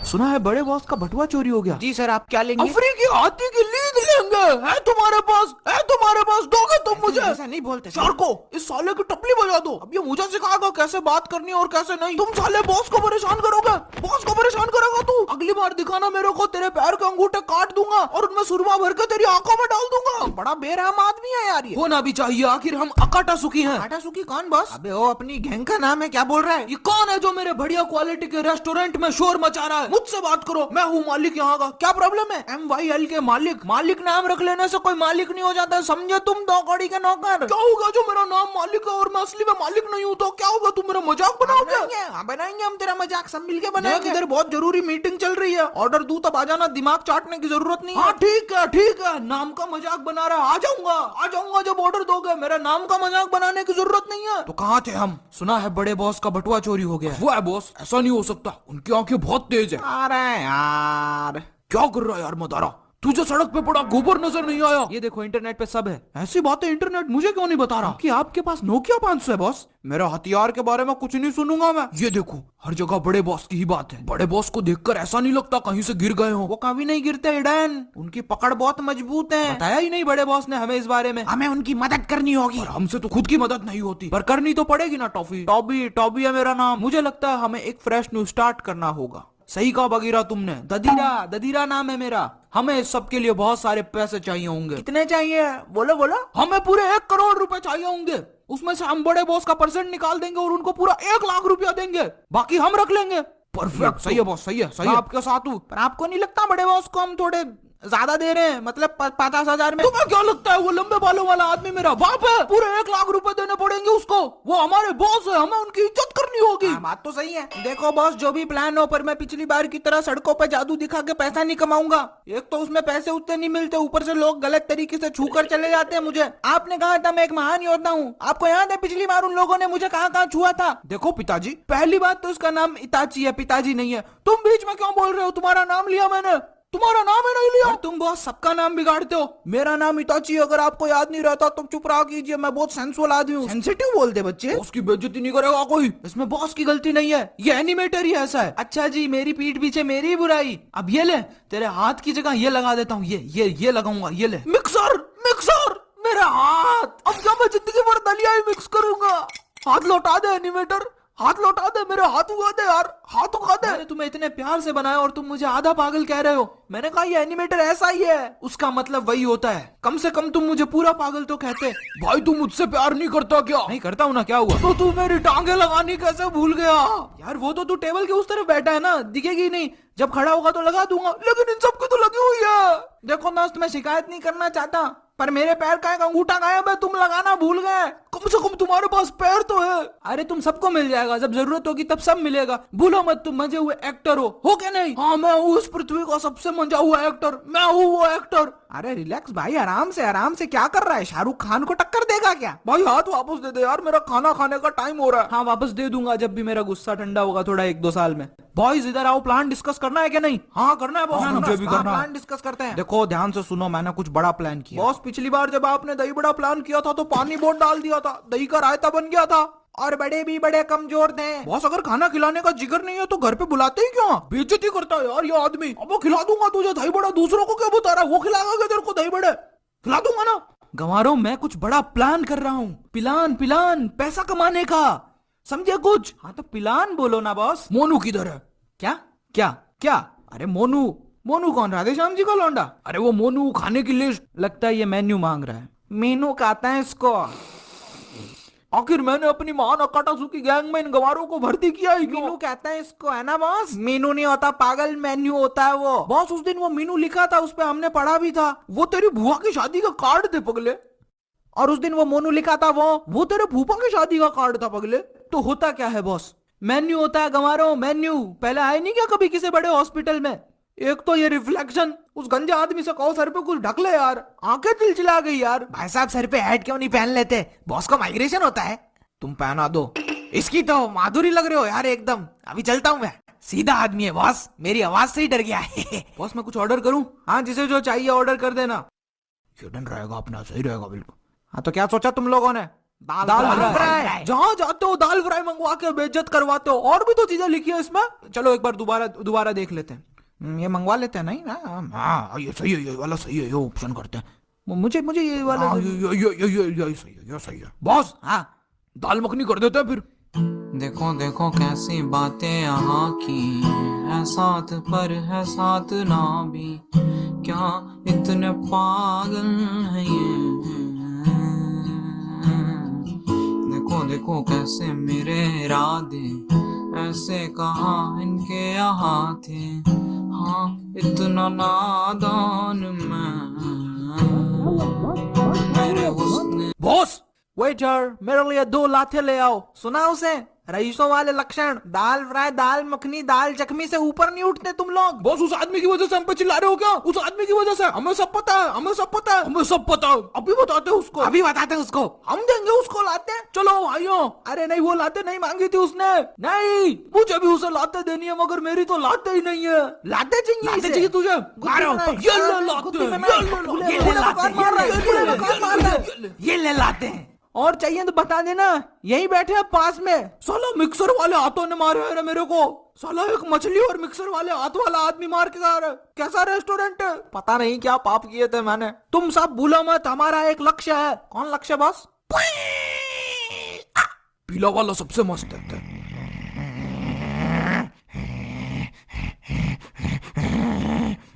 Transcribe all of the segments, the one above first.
सुना है बड़े बॉस का बटुआ चोरी हो गया। जी सर, आप क्या लेंगे? अफ्रीकी हाथी की लीद लेंगे। है तुम्हारे पास? है तुम्हारे पास? दोगे तुम मुझे? ऐसा नहीं बोलते सर। चार को इस साले की टपली बजा दो। अब ये मुझे सिखाएगा कैसे बात करनी है और कैसे नहीं। तुम साले बॉस को परेशान करोगे। बॉस को परेशान करोगा तू। अगली बार दिखाना मेरे को, तेरे पैर के अंगूठे काट दूंगा और उनमें सुरमा भर के तेरी आंखों में डाल दूंगा। बड़ा बेरहम आदमी है यार ये। होना भी चाहिए, आखिर हम अकाटा सुखी हैं। आटा सुखी कौन बॉस? अबे वो अपनी गैंग का नाम है, क्या बोल रहा है? ये कौन है जो मेरे बढ़िया क्वालिटी के रेस्टोरेंट में शोर मचा रहा है? मुझसे बात करो, मैं हूँ मालिक यहाँ का। क्या प्रॉब्लम है? MYL के मालिक। मालिक नाम रख लेने से कोई मालिक नहीं हो जाता, समझे तुम? दो कौड़ी के नौकर। क्या होगा जो मेरा नाम मालिक है और मैं असली में मालिक नहीं हूँ तो क्या होगा? तुम मेरा मजाक बनाओगे? बनाएंगे हम तेरा मजाक, सब मिलके बनाएंगे। इधर बहुत जरूरी मीटिंग चल रही है, ऑर्डर दूं तब आ जाना, दिमाग चाटने की जरूरत नहीं है। हाँ ठीक है ठीक है, नाम का मजाक बना रहा है, आ जाऊंगा जब ऑर्डर दोगे। मेरा नाम का मजाक बनाने की जरूरत नहीं है। तो कहाँ थे हम? सुना है बड़े बॉस का बटुआ चोरी हो गया। वो है बॉस, ऐसा नहीं हो सकता, उनकी आंखें बहुत तेज है। अरे यार, क्या कर रहा है यार मदारा? तुझे सड़क पे पड़ा गोबर नजर नहीं आया? ये देखो इंटरनेट पे सब है। ऐसी बातें इंटरनेट मुझे क्यों नहीं बता रहा कि आपके पास नोकिया 500 है बॉस? मेरा हथियार के बारे में कुछ नहीं सुनूंगा मैं। ये देखो हर जगह बड़े बॉस की ही बात है। बड़े बॉस को देखकर ऐसा नहीं लगता कहीं से गिर गए हो। वो कभी नहीं गिरते हिडन, उनकी पकड़ बहुत मजबूत है। बताया ही नहीं बड़े बॉस ने हमें इस बारे में। हमें उनकी मदद करनी होगी। और हमसे तो खुद की मदद नहीं होती, पर करनी तो पड़ेगी ना। टॉफी टॉबी टॉबी है मेरा नाम। मुझे लगता है हमें एक फ्रेश न्यू स्टार्ट करना होगा। सही कहा बगीरा तुमने। ददीरा ददीरा नाम है मेरा। हमें इस सब के लिए बहुत सारे पैसे चाहिए होंगे। कितने चाहिए? बोलो बोलो। हमें पूरे 1 करोड़ रुपए चाहिए होंगे। उसमें से हम बड़े बॉस का परसेंट निकाल देंगे और उनको पूरा 1 लाख रुपया देंगे, बाकी हम रख लेंगे। परफेक्ट, सही है बॉस, सही है, सही है। आपके साथ हूँ। पर आपको नहीं लगता बड़े बॉस को हम थोड़े ज्यादा दे रहे हैं? मतलब 50,000 में। तुम्हें क्या लगता है वो लंबे बालों वाला आदमी मेरा बाप है? पूरे 1 लाख रुपए देने पड़ेंगे उसको। वो हमारे बॉस है, हमें उनकी इज्जत करनी होगी। बात तो सही है। देखो बॉस, जो भी प्लान हो, पर मैं पिछली बार की तरह सड़कों पे जादू दिखा के पैसा नहीं कमाऊंगा। एक तो उसमें पैसे उतने नहीं मिलते, ऊपर से लोग गलत तरीके से छू कर चले जाते हैं मुझे। आपने कहा था मैं एक महान योद्धा हूँ। आपको याद है पिछली बार उन लोगों ने मुझे कहाँ छुआ था? देखो पिताजी, पहली बात तो उसका नाम इताची है, पिताजी नहीं है। तुम बीच में क्यों बोल रहे हो? तुम्हारा नाम लिया मैंने, तुम्हारा नाम ही नहीं लिया। और तुम बॉस सबका नाम बिगाड़ते हो। मेरा नाम इताची, अगर आपको याद नहीं रहता तो चुप रहा कीजिए। मैं बहुत सेंसुअल आदमी हूँ। सेंसिटिव बोलते बच्चे। बॉस की बेइज्जती नहीं करेगा कोई, इसमें बॉस की गलती नहीं है, ये एनिमेटर ही ऐसा है। अच्छा जी, मेरी पीठ पीछे मेरी बुराई। अब ये ले, तेरे हाथ की जगह ये लगा देता हूँ। ये लगाऊंगा, ये ले। मिक्सर मिक्सर, मेरा हाथ। अब क्या मैं जिंदगी भर दलिया ही मिक्स करूंगा? हाथ लौटा दे एनिमेटर, हाथ लौटा दे, मेरे हाथ उगा दे यार, हाथ उगा दे। मैंने तुम्हें इतने प्यार से बनाया और तुम मुझे आधा पागल कह रहे हो। मैंने कहा ये एनिमेटर ऐसा ही है, उसका मतलब वही होता है। कम से कम तुम मुझे पूरा पागल तो कहते। भाई तू मुझसे प्यार नहीं करता क्या? नहीं करता हूँ ना, क्या हुआ? तो तू मेरी टांगे लगानी कैसे भूल गया? यार वो तो तू टेबल के उस तरफ बैठा है ना, दिखेगी नहीं। जब खड़ा होगा तो लगा दूंगा, लेकिन इन सबकी तो लगी हुई है। देखो दोस्त, मैं शिकायत नहीं करना चाहता, पर मेरे पैर का एक अंगूठा गायब है, तुम लगाना भूल गए। कम से कम तुम्हारे पास पैर तो है। अरे तुम सबको मिल जाएगा, जब जरूरत होगी तब सब मिलेगा। भूलो मत, तुम मजे हुए एक्टर हो क्या नहीं? हाँ मैं हूँ इस पृथ्वी का सबसे मंजा हुआ एक्टर, मैं हूँ वो एक्टर। अरे रिलैक्स भाई, आराम से आराम से। क्या कर रहा है? शाहरुख खान को टक्कर देगा क्या? भाई हाथ वापस दे दे यार, मेरा खाना खाने का टाइम हो रहा है। हाँ वापस दे दूंगा जब भी मेरा गुस्सा ठंडा होगा, थोड़ा 1-2 साल में। बॉयज इधर आओ, प्लान डिस्कस करना है क्या नहीं? हाँ करना है बॉस, मुझे भी करना है। प्लान डिस्कस करते हैं। देखो ध्यान से सुनो, मैंने कुछ बड़ा प्लान किया। बॉस पिछली बार जब आपने दही बड़ा प्लान किया था तो पानी बहुत डाल दिया था, दही का रायता बन गया था। और बड़े भी बड़े कमजोर थे। बॉस अगर खाना खिलाने का जिगर नहीं है तो घर पे बुलाते ही क्यों? बेइज्जती करता है यार ये आदमी। अब वो खिला दूंगा तुझे दही बड़ा, दूसरों को क्या बता रहा है? वो खिलाएगा तेरे को दही बड़े? खिला दूंगा ना। गंवारों, मैं कुछ बड़ा प्लान कर रहा हूँ। प्लान पैसा कमाने का, समझे कुछ? हाँ तो प्लान बोलो ना बॉस। मोनू किधर है? क्या क्या क्या? अरे मोनू कौन? राधेश्याम जी का लौंडा? अरे वो मोनू खाने की लिस्ट। लगता है ये मेन्यू मांग रहा है। मेनू कहता है इसको। आखिर मैंने अपनी महान अकाटासुकी गैंग में इन गंवारों को भर्ती किया ही क्यों? मीनू कहता है इसको, है ना बॉस? मीनू नहीं होता पागल, मेन्यू होता है वो। बॉस उस दिन वो मीनू लिखा था, उस पे हमने पढ़ा भी था। वो तेरी बुआ की शादी का कार्ड थे पगले। और उस दिन वो मोनू लिखा था, वो तेरे फूफा की शादी का कार्ड था पगले। तो होता क्या है बॉस? मेन्यू होता है गंवारों, मेन्यू। पहले आए नहीं क्या कभी किसी बड़े हॉस्पिटल में? एक तो ये रिफ्लेक्शन, उस गंजे आदमी से कहो सर पे कुछ ढक ले यार, आंखें चिलचिला गई यार। भाई साहब सर पे हेड क्यों नहीं पहन लेते? बॉस को माइग्रेशन होता है। तुम पहना दो। इसकी तो माधुरी लग रहे हो यार एकदम। अभी चलता हूँ मैं, सीधा आदमी है बॉस, मेरी आवाज से ही डर गया है। बॉस मैं कुछ ऑर्डर करूं? हाँ जिसे जो चाहिए ऑर्डर कर देना। हिडन रहेगा अपना, सही रहेगा बिल्कुल। हाँ तो क्या सोचा तुम लोगों ने? दाल फ्राई। जहाँ जाते हो दाल फ्राई मंगवा के बेइज्जत करवाते हो। और भी तो चीजें लिखी है इसमें। चलो एक बार दोबारा देख लेते हैं। ये मंगवा लेते हैं नहीं ना? हाँ ये सही है, ये वाला सही है, ये ऑप्शन करते हैं। मुझे ये वाला हाँ ये सही है, ये सही है बॉस। हाँ दाल मखनी कर देते हैं फिर। देखो देखो कैसी बातें यहाँ की है, साथ पर है साथ ना भी, क्या इतने पागल है ये। देखो देखो कैसे मेरे इरादे ऐसे कहाँ इनके यहाँ थे, हाँ इतना नादान मेरे हुस्न। बॉस वेटर, मेरे लिए 2 लाथे ले आओ। सुना उसे? रईसों वाले लक्षण। दाल फ्राई, दाल मखनी, दाल जख्मी से ऊपर नहीं उठते तुम लोग। बॉस उस आदमी की वजह से हम पे चिल्ला रहे हो क्या? उस आदमी की वजह से? हमें सब पता है, हमें सब पता है, हमें सब पता है। अभी बताते हैं उसको, अभी बताते हैं उसको। हम देंगे उसको लाते। चलो भाइयों। अरे नहीं वो लाते नहीं मांगी थी उसने। नहीं मुझे भी उसे लाते देनी है, मगर मेरी तो लाते ही नहीं है। लाते चाहिए लाते इसे। चाहिए तुझे? ये ले लाते हैं। और चाहिए तो बता देना, यही बैठे हैं पास में। साला मिक्सर वाले हाथों ने मारे है मेरे को। साला एक मछली और मिक्सर वाले हाथ वाला आदमी मार के खा रहा है। कैसा रेस्टोरेंट है? पता नहीं क्या पाप किए थे मैंने। तुम सब भूलो मत, हमारा एक लक्ष्य है। कौन लक्ष्य बॉस? पीला वाला सबसे मस्त है।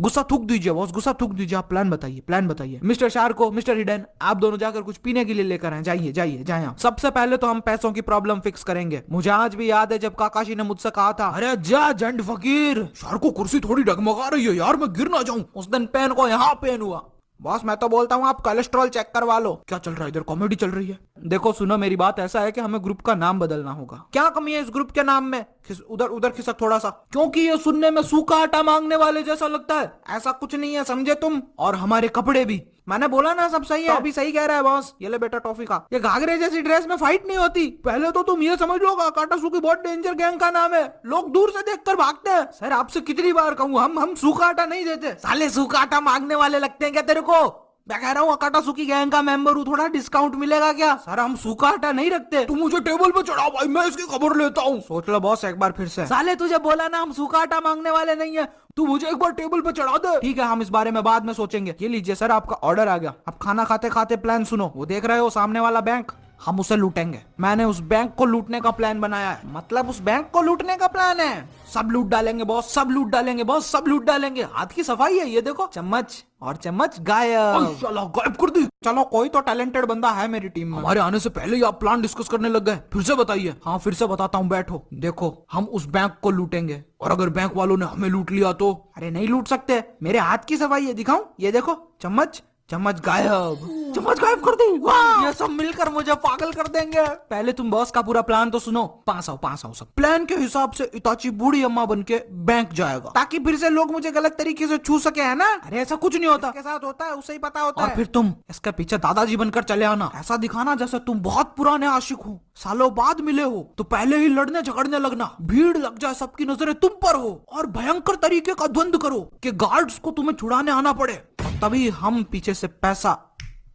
गुस्सा थूक दीजिए बॉस, गुस्सा थूक दीजिए। आप प्लान बताइए मिस्टर शार्को, मिस्टर हिडन, आप दोनों जाकर कुछ पीने के लिए लेकर आए। जाइए आप। सबसे पहले तो हम पैसों की प्रॉब्लम फिक्स करेंगे। मुझे आज भी याद है जब काकाशी ने मुझसे कहा था, अरे जा जंड फकीर। शार्को कुर्सी थोड़ी डगमगा रही है यार, मैं गिर ना जाऊं। उस दिन पेन को यहाँ पेन हुआ। बॉस मैं तो बोलता हूँ आप कोलेस्ट्रॉल चेक करवा लो। क्या चल रहा है इधर? कॉमेडी चल रही है। देखो सुनो मेरी बात, ऐसा है कि हमें ग्रुप का नाम बदलना होगा। क्या कमी है इस ग्रुप के नाम में? उधर खिसक थोड़ा सा, क्योंकि ये सुनने में सूखा आटा मांगने वाले जैसा लगता है। ऐसा कुछ नहीं है, समझे तुम? और हमारे कपड़े भी। मैंने बोला ना सब सही है। तो अभी सही कह रहा है बॉस। ये ले बेटा टॉफी खा। ये घाघरे जैसी ड्रेस में फाइट नहीं होती। पहले तो तुम ये समझ लो काटासुकी बहुत डेंजर गैंग का नाम है। लोग दूर से देखकर भागते हैं। सर आपसे कितनी बार कहूँ, हम सूखा आटा नहीं देते। साले सूखा आटा मांगने वाले लगते हैं क्या तेरे को? मैं कह रहा हूँ काटासुकी गैंग का मेंबर हूँ, थोड़ा डिस्काउंट मिलेगा क्या? सर हम सूखा आटा नहीं रखते। तू मुझे टेबल पे चढ़ा भाई, मैं इसकी खबर लेता हूँ। सोच लो बॉस एक बार फिर से। साले तुझे बोला ना हम सूखा आटा मांगने वाले नहीं है। तू मुझे एक बार टेबल पे चढ़ा दे। ठीक है, हम इस बारे में बाद में सोचेंगे। ये लीजिए सर आपका ऑर्डर आ गया। अब खाना खाते खाते प्लान सुनो। वो देख रहे हो सामने वाला बैंक, हम उसे लूटेंगे। मैंने उस बैंक को लूटने का प्लान बनाया है। मतलब उस बैंक को लूटने का प्लान है? सब लूट डालेंगे बॉस, सब लूट डालेंगे बॉस, सब लूट डालेंगे। हाथ की सफाई है ये देखो। चम्मच और चम्मच गायब। गायब कर दी। चलो कोई तो टैलेंटेड बंदा है मेरी टीम में। हमारे आने से पहले ही आप प्लान डिस्कस करने लग गए। फिर से बताइए। हाँ फिर से बताता हूँ, बैठो। देखो हम उस बैंक को लूटेंगे। और अगर बैंक वालों ने हमें लूट लिया तो? अरे नहीं लूट सकते, मेरे हाथ की सफाई है, दिखाऊं? ये देखो चम्मच गायब। चम्मच गायब कर दी। वाह! ये सब मिलकर मुझे पागल कर देंगे। पहले तुम बॉस का पूरा प्लान तो सुनो। पास आओ सब। प्लान के हिसाब से इताची बूढ़ी अम्मा बन के बैंक जाएगा, ताकि फिर से लोग मुझे गलत तरीके से छू सके, है ना? अरे ऐसा कुछ नहीं होता। इसके साथ होता है, उसे ही पता होता और है। फिर तुम इसके पीछे दादाजी बनकर चले आना। ऐसा दिखाना जैसे तुम बहुत पुराने आशिक हो, सालों बाद मिले हो। तो पहले ही लड़ने झगड़ने लगना, भीड़ लग जाए, सबकी नजरें तुम पर हो, और भयंकर तरीके का द्वंद करो कि गार्ड्स को तुम्हें छुड़ाने आना पड़े। और तभी हम पीछे से पैसा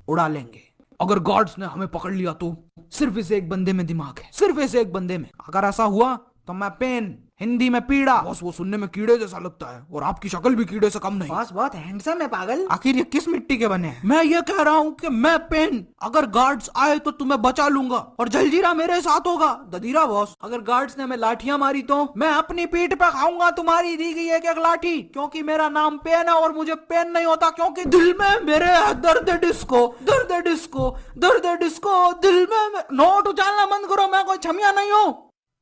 उड़ा लेंगे। अगर गार्ड्स ने हमें पकड़ लिया तो? सिर्फ इस एक बंदे में दिमाग है, सिर्फ इस एक बंदे में। अगर ऐसा हुआ तो मैं पेन, हिंदी में पीड़ा। बस वो सुनने में कीड़े जैसा लगता है, और आपकी शक्ल भी कीड़े से कम नहीं। बॉस बहुत हैंडसम है पागल। आखिर ये किस मिट्टी के बने हैं? मैं ये कह रहा हूँ कि मैं पेन, अगर गार्ड्स आए तो तुम्हें बचा लूंगा, और जलजीरा मेरे साथ होगा। ददीरा बॉस, अगर गार्ड्स ने हमें लाठियां मारी तो? मैं अपनी पीठ पे खाऊंगा तुम्हारी दी गई एक लाठी, क्योंकि मेरा नाम पेन है और मुझे पेन नहीं होता, क्योंकि दिल में मेरे दर्द डिस्को, दर्द डिस्को, दर्द डिस्को, दिल में। नोट उछालना बंद करो, मैं कोई छमिया नहीं हूँ।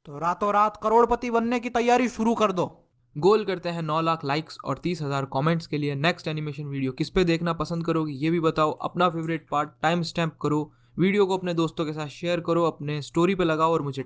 तो रातों रात करोड़पति बनने की तैयारी शुरू कर दो। गोल करते हैं 9 लाख लाइक्स और 30,000 कमेंट्स के लिए। नेक्स्ट एनिमेशन वीडियो किस पे देखना पसंद करोगे ये भी बताओ। अपना फेवरेट पार्ट टाइम स्टैम्प करो, वीडियो को अपने दोस्तों के साथ शेयर करो, अपने स्टोरी पे लगाओ और मुझे